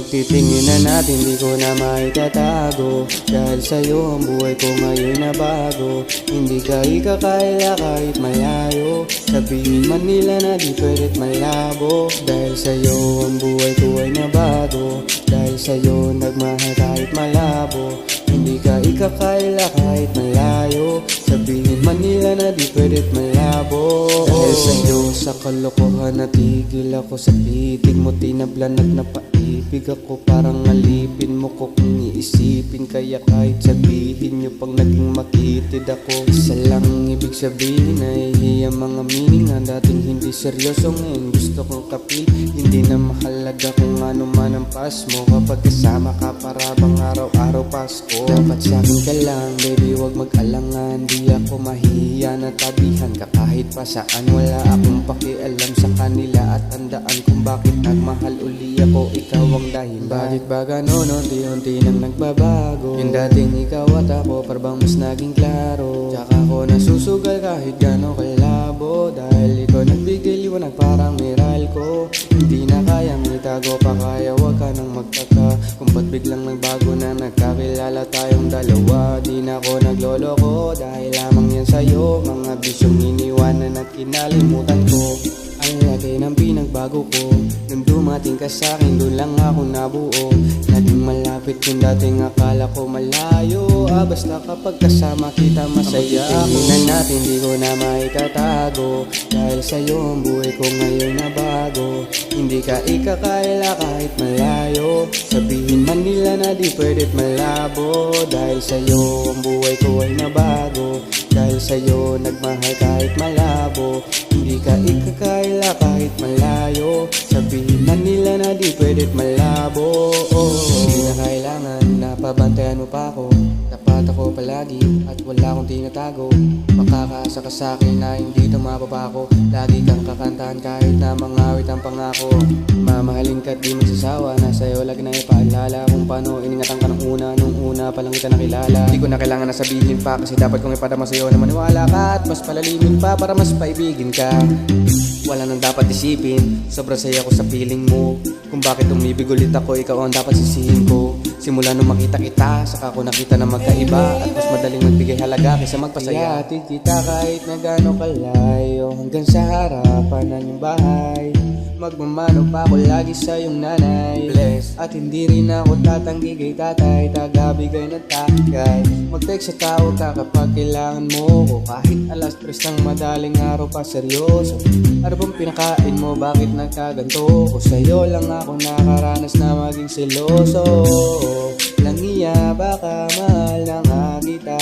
Pagtitinginan natin di ko na maitatago, dahil sa'yo ang buhay ko ngayon na bago. Hindi ka ikakaila kahit malayo, sabihin man nila na di pwed't malabo. Dahil sa'yo ang buhay ko ay nabago, dahil sa'yo nagmahal kahit malabo. Hindi ka ikakaila kahit malayo, sabihin man nila na di pwed't malabo. Dahil sa'yo sa kalokohan natigil ako, sa titig mo tinablan at napaibig ako. Parang alipin mo ko kung iisipin, kaya kahit sabihin nyo pang naging makitid ako. Isa lang ibig sabihin na ang mga meaning na dating hindi seryoso, ngayon gusto kong kapil. Hindi na mahalaga kung ano man ang pas mo, kapag kasama ka para bang araw-araw Pasko. Dapat sa'kin ka lang baby, wag mag-alangan, di ako mahihiya na tabihan ka kahit pa saan. Wala akong pakialam sa kanila at tandaan kung bakit nagmahal uli ako, ikaw ang dahilan. Bakit ba ganon, unti-unti nang nagbabago? Yung dating ikaw at ako parang mas naging klaro. Tsaka ako nasusugal kahit gano'ng kalabo, dahil ikaw nagbigay liwanag parang miral ko. Hindi na kayang itago pa, kaya wag ka nang magtaka kung ba't biglang nagbago na nagkakilala tayong dalawa. Di na ako nagloloko dahil lamang yan sa'yo, mga bisyong iniwanan at kinalimutan ko. Ang laki ng pinagbago ko, nung dumating ka sa'kin doon lang ako nabuo. Naging malapit kung dating akala ko malayo, basta kapag kasama kita masaya ako. Pagtitinginan natin di ko na maitatago, dahil sa'yo ang buhay ko ngayon na bago. Hindi ka ikakaila kahit malayo, sabihin man nila na di pwed't malabo. Dahil sa'yo ang buhay ko ay nabago, dahil sa'yo nagmahal kahit malabo. Hindi ka ikakaila kahit malayo, sabihin man nila na di pwed't malabo. Hindi na kailangan na pabantayan mo pa ako, tapat ako palagi at wala akong tinatago. Makakaasa ka sa'kin na hindi tumababa ako, lagi kang kakantahan kahit na mangawit ang pangako. Mamahalin ka't di magsasawa, nasa'yo lagi na ipaalala kung paano iningatan ka ng una, nung una pa lang kita nakilala. Di ko na kailangan na sabihin pa, kasi dapat kong ipadama sa'yo na maniwala ka at mas palalimin pa para mas paibigin ka. Wala nang dapat isipin, sobrang saya ko sa feeling mo. Kung bakit umibig ulit ako, ikaw ang dapat sisihin ko. Simula nung makita kita, saka ko nakita na magkaiba, at mas madaling magbigay halaga kaysa magpasaya. Ihatid kita kahit na gano'ng kalayo, hanggang sa harapan ng iyong bahay. Magmamano pa ako lagi sa iyong nanay, bless. At hindi rin ako tatanggi kay tatay, tagabigay ng tagay. Mag-text sa tao ka kapag kailangan mo ko, kahit alas 3 ng madaling araw pa seryoso. Ano bang pinakain mo, bakit nagkaganto ko? Sa'yo lang ako nakaranas na maging seloso. Langiya baka mahal na nga kita,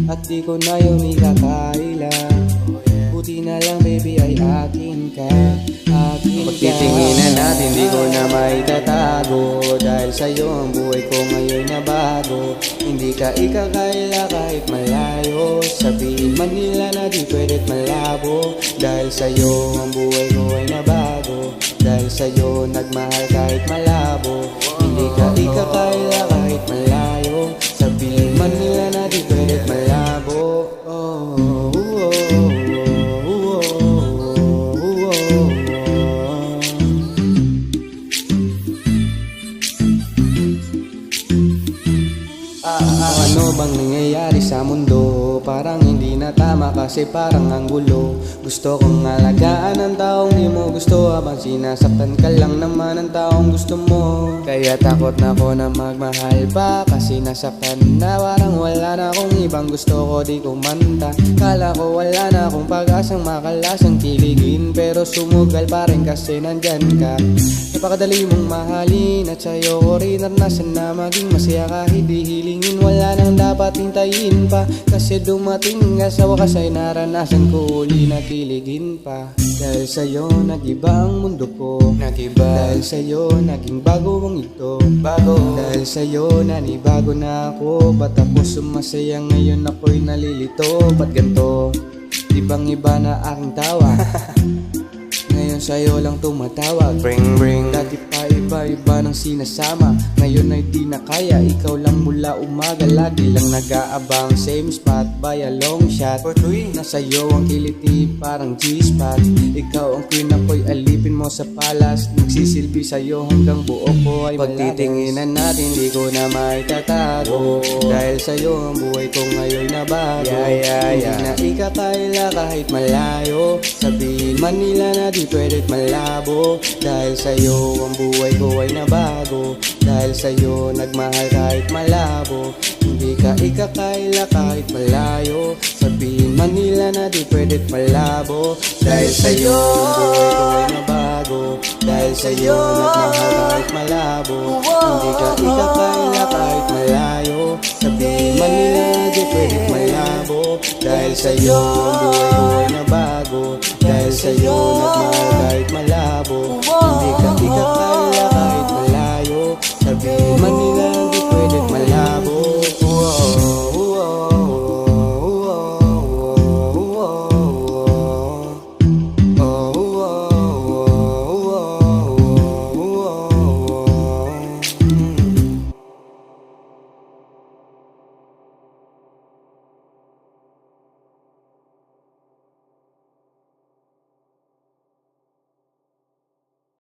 at di ko na yun ikakaila. Buti na lang baby ay akin ka, akin ka. Pagtitinginan natin di ko na maitatago, dahil sa'yo ang buhay ko ngayon na bago. Hindi ka ikakaila kahit malayo, sabihin man nila na di pwed't malabo. Dahil sa'yo ang buhay ko ay nabago, dahil sa'yo nagmahal kahit malabo. Hindi ka ikakaila kahit malayo, sabihin man nila na di pwed't malabo. Ano bang nangyayari sa mundo? Parang hindi na tama kasi parang ang gulo. Gusto kong alagaan ang taong di mo gusto, habang sinasaktan ka lang naman ang taong gusto mo. Kaya takot na ako na magmahal pa, kasi nasaktan na, parang wala na akong ibang gusto ko di kumanta. Kala ko wala na akong pag-asang makalasang kiligin, pero sumugal pa rin kasi nandyan ka. Napakadali mong mahalin, at sa'yo ko rin naranasan na maging masaya kahit di hilingin. Wala nang dapat hintayin pa, kasi dumating nga sa wakas ay naranasan ko uli na kiligin pa. Dahil sa'yo nag-iba ang mundo ko, nag-iba. Dahil sa'yo naging bago ang ito, bago. Dahil sa'yo nanibago na ako, ba't ako sumasaya ngayon ako'y nalilito? Ba't ganito? Ibang iba na aking tawa. Ngayon sa'yo lang tumatawag. Bring bring. Dati pa iba-iba ng sinasama, ngayon ay di na kaya. Ikaw lang mula umaga, lagi lang nag-aabang. Same spot by a long shot. For three, nasa'yo ang kiliti parang G-spot. Ikaw ang queen, ako'y alipin mo sa palas. Nagsisilbi sa'yo hanggang buo ko ay pagtitinginan natin, di ko na maitatago. Dahil sa'yo ang buhay ko ngayon na bago. Hindi na ikakaila kahit malayo. Sabihin man nila na di pwed't malabo. Dahil sa'yo ang buhay ko ay nabago. Dahil sa'yo nagmahal kahit malabo. Hindi ka ikakaila kahit malayo. Sabihin man nila na di pwed't malabo. Dahil sa'yo ang buhay ko ay nabago. Dahil sa'yo nagmahal kahit malabo. Hindi ka ikakaila kahit malayo. Sabihin man nila na di pwed't malabo. Dahil sa'yo ang buhay ko ay nabago. Dahil sa'yo nagmahal kahit malabo.